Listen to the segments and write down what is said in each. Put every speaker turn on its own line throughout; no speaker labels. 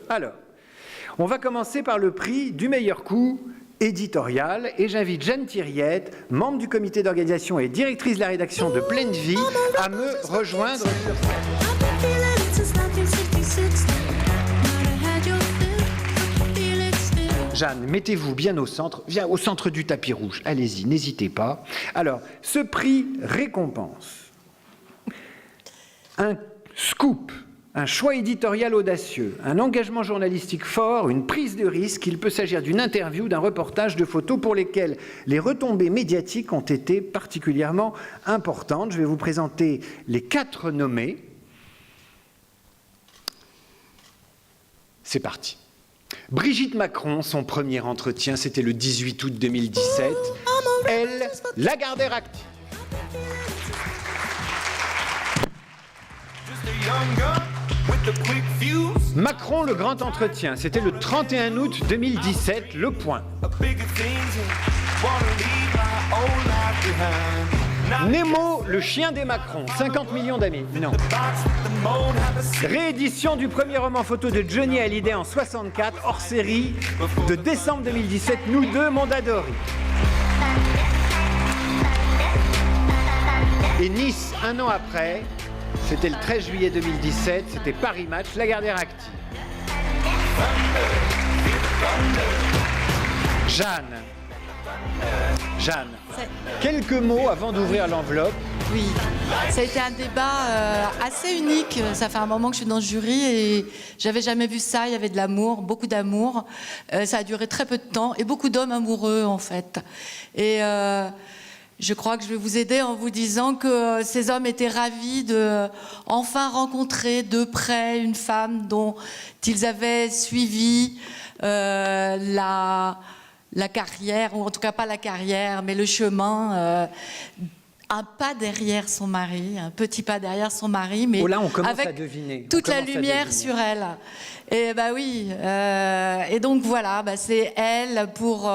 Alors, on va commencer par le prix du meilleur coup éditorial et j'invite Jeanne Thiriette, membre du comité d'organisation et directrice de la rédaction de Pleine Vie, à me rejoindre sur scène. Jeanne, mettez-vous bien au centre du tapis rouge. Allez-y, n'hésitez pas. Alors, ce prix récompense un scoop, un choix éditorial audacieux, un engagement journalistique fort, une prise de risque. Il peut s'agir d'une interview, d'un reportage, de photos pour lesquelles les retombées médiatiques ont été particulièrement importantes. Je vais vous présenter les 4 nommés. C'est parti. Brigitte Macron, son premier entretien, c'était le 18 août 2017. Elle, Lagardère active. Macron, le grand entretien, c'était le 31 août 2017, Le Point. Nemo, le chien des Macron, 50 millions d'amis. Non. Réédition du premier roman photo de Johnny Hallyday en 64, hors série, de décembre 2017, Nous deux, Mondadori. Et Nice, un an après, c'était le 13 juillet 2017, c'était Paris Match, Lagardère active. Jeanne, quelques mots avant d'ouvrir l'enveloppe.
Oui, ça a été un débat assez unique. Ça fait un moment que je suis dans le jury et j'avais jamais vu ça. Il y avait de l'amour, beaucoup d'amour. Ça a duré très peu de temps et beaucoup d'hommes amoureux en fait. Et je crois que je vais vous aider en vous disant que ces hommes étaient ravis de enfin rencontrer de près une femme dont ils avaient suivi la carrière, ou en tout cas pas la carrière, mais le chemin, un pas derrière son mari, un petit pas derrière son mari, mais
là, on commence
avec
à deviner.
toute la lumière sur elle. Et bah oui, et donc voilà, c'est elle pour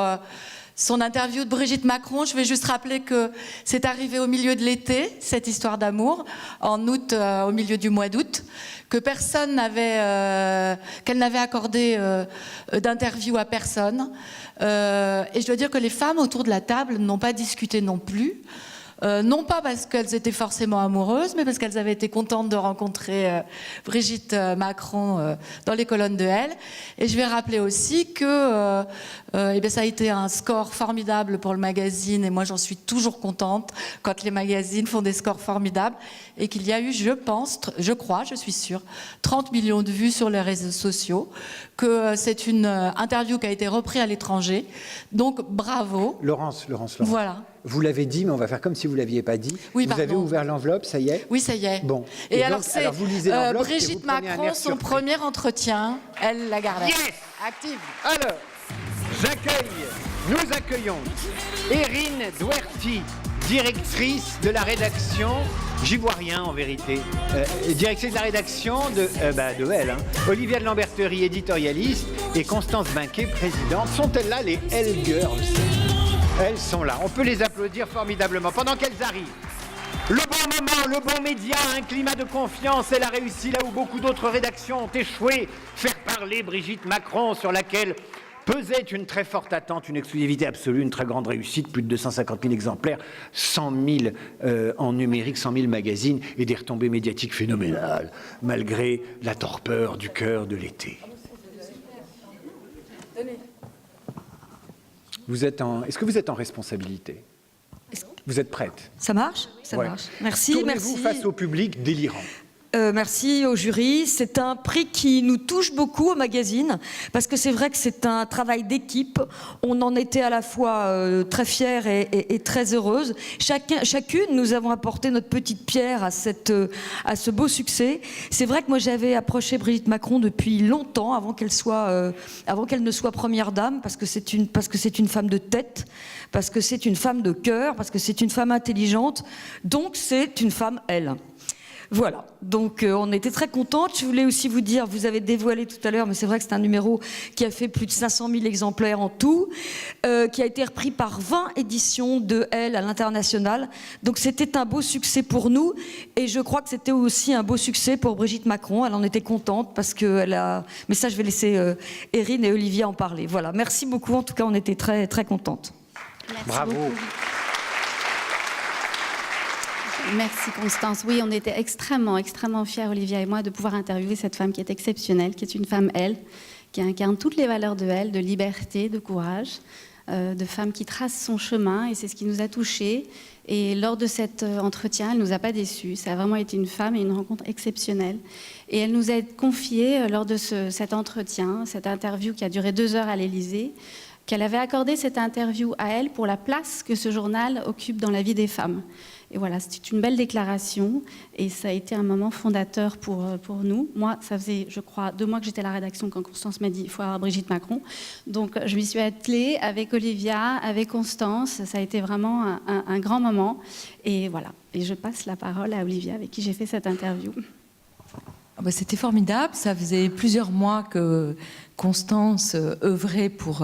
son interview de Brigitte Macron. Je vais juste rappeler que c'est arrivé au milieu de l'été, cette histoire d'amour, en août, au milieu du mois d'août, que personne n'avait, qu'elle n'avait accordé d'interview à personne. Et je dois dire que les femmes autour de la table n'ont pas discuté non plus. Non pas parce qu'elles étaient forcément amoureuses, mais parce qu'elles avaient été contentes de rencontrer Brigitte Macron dans les colonnes de Elle. Et je vais rappeler aussi que ça a été un score formidable pour le magazine, et moi j'en suis toujours contente quand les magazines font des scores formidables, et qu'il y a eu, je suis sûre, 30 millions de vues sur les réseaux sociaux, que c'est une interview qui a été reprise à l'étranger. Donc bravo.
Laurence.
Voilà.
Vous l'avez dit, mais on va faire comme si vous ne l'aviez pas dit.
Oui,
vous avez ouvert l'enveloppe, ça y est?
Oui, ça y est.
Bon.
Et alors, c'est
vous lisez l'enveloppe
Brigitte Macron, son premier entretien, elle, Lagardère.
Yes!
Active.
Alors, nous accueillons Erin Duerty, directrice de la rédaction, j'y vois rien en vérité, directrice de la rédaction de Elle, hein. Olivia de Lamberterie, éditorialiste, et Constance Binquet, présidente. Sont-elles là, les Elle Girls? Elles sont là, on peut les applaudir formidablement pendant qu'elles arrivent. Le bon moment, le bon média, un climat de confiance, elle a réussi là où beaucoup d'autres rédactions ont échoué. Faire parler Brigitte Macron, sur laquelle pesait une très forte attente, une exclusivité absolue, une très grande réussite, plus de 250 000 exemplaires, 100 000 en numérique, 100 000 magazines et des retombées médiatiques phénoménales, malgré la torpeur du cœur de l'été. Est-ce que vous êtes en responsabilité? Vous êtes prête?
Ça marche? Ça marche. Merci.
Tournez-vous face au public délirant.
Merci au jury. C'est un prix qui nous touche beaucoup au magazine, parce que c'est vrai que c'est un travail d'équipe. On en était à la fois très fiers et très heureuses. Chacune, nous avons apporté notre petite pierre à ce beau succès. C'est vrai que moi j'avais approché Brigitte Macron depuis longtemps, avant qu'elle ne soit première dame, parce que c'est une femme de tête, parce que c'est une femme de cœur, parce que c'est une femme intelligente. Donc c'est une femme, elle. Voilà, donc on était très contentes. Je voulais aussi vous dire, vous avez dévoilé tout à l'heure, mais c'est vrai que c'est un numéro qui a fait plus de 500 000 exemplaires en tout, qui a été repris par 20 éditions de Elle à l'international. Donc c'était un beau succès pour nous, et je crois que c'était aussi un beau succès pour Brigitte Macron. Elle en était contente parce qu'elle a... Mais ça, je vais laisser Erin et Olivier en parler. Voilà, merci beaucoup. En tout cas, on était très, très contentes.
Merci
Bravo.
beaucoup. Merci Constance. Oui, on était extrêmement fiers, Olivia et moi, de pouvoir interviewer cette femme qui est exceptionnelle, qui est une femme, elle, qui incarne toutes les valeurs de elle, de liberté, de courage, de femme qui trace son chemin, et c'est ce qui nous a touchés. Et lors de cet entretien, elle ne nous a pas déçus. Ça a vraiment été une femme et une rencontre exceptionnelle. Et elle nous a confié, lors de cet entretien, cette interview qui a duré 2 heures à l'Élysée, qu'elle avait accordé cette interview à elle pour la place que ce journal occupe dans la vie des femmes. Et voilà, c'était une belle déclaration et ça a été un moment fondateur pour nous. Moi, ça faisait, je crois, 2 mois que j'étais à la rédaction quand Constance m'a dit il faut avoir Brigitte Macron. Donc, je m'y suis attelée avec Olivia, avec Constance. Ça a été vraiment un grand moment. Et voilà, et je passe la parole à Olivia avec qui j'ai fait cette interview.
C'était formidable. Ça faisait plusieurs mois que Constance œuvrait pour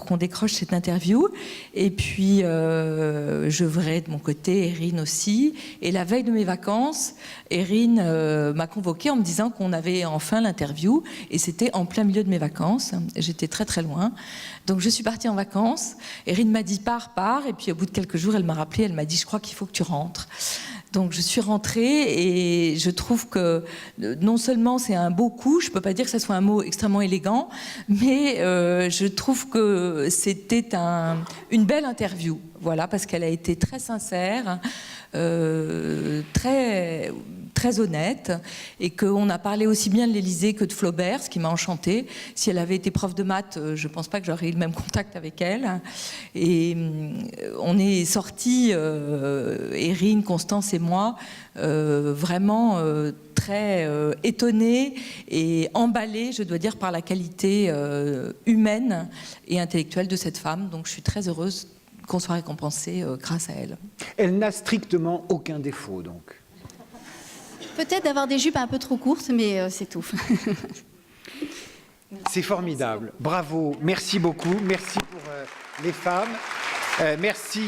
qu'on décroche cette interview. Et puis, j'œuvrais de mon côté, Erin aussi. Et la veille de mes vacances, Erin m'a convoquée en me disant qu'on avait enfin l'interview. Et c'était en plein milieu de mes vacances. J'étais très, très loin. Donc, je suis partie en vacances. Erin m'a dit « pars ». Et puis, au bout de quelques jours, elle m'a rappelé. Elle m'a dit « je crois qu'il faut que tu rentres ». Donc je suis rentrée et je trouve que non seulement c'est un beau coup, je ne peux pas dire que ce soit un mot extrêmement élégant, mais je trouve que c'était une belle interview, voilà, parce qu'elle a été très sincère, très, très honnête, et qu'on a parlé aussi bien de l'Élysée que de Flaubert, ce qui m'a enchantée. Si elle avait été prof de maths, je ne pense pas que j'aurais eu le même contact avec elle. Et on est sortis, Erin, Constance et moi, vraiment très étonnés et emballés, je dois dire, par la qualité humaine et intellectuelle de cette femme. Donc je suis très heureuse qu'on soit récompensé grâce à elle.
Elle n'a strictement aucun défaut, donc.
Peut-être d'avoir des jupes un peu trop courtes, mais c'est tout.
C'est formidable. Bravo. Merci beaucoup. Merci pour les femmes. Merci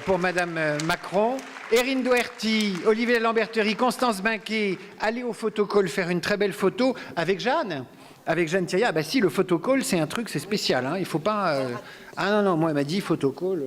pour Madame Macron. Erin Doherty, Olivier Lamberterie, Constance Binquet, allez au photocall faire une très belle photo avec Jeanne. Avec Jeanne Thierry. Ah bah si, le photocall, c'est un truc, c'est spécial. Hein. Il faut pas... Ah non, moi, elle m'a dit photocall...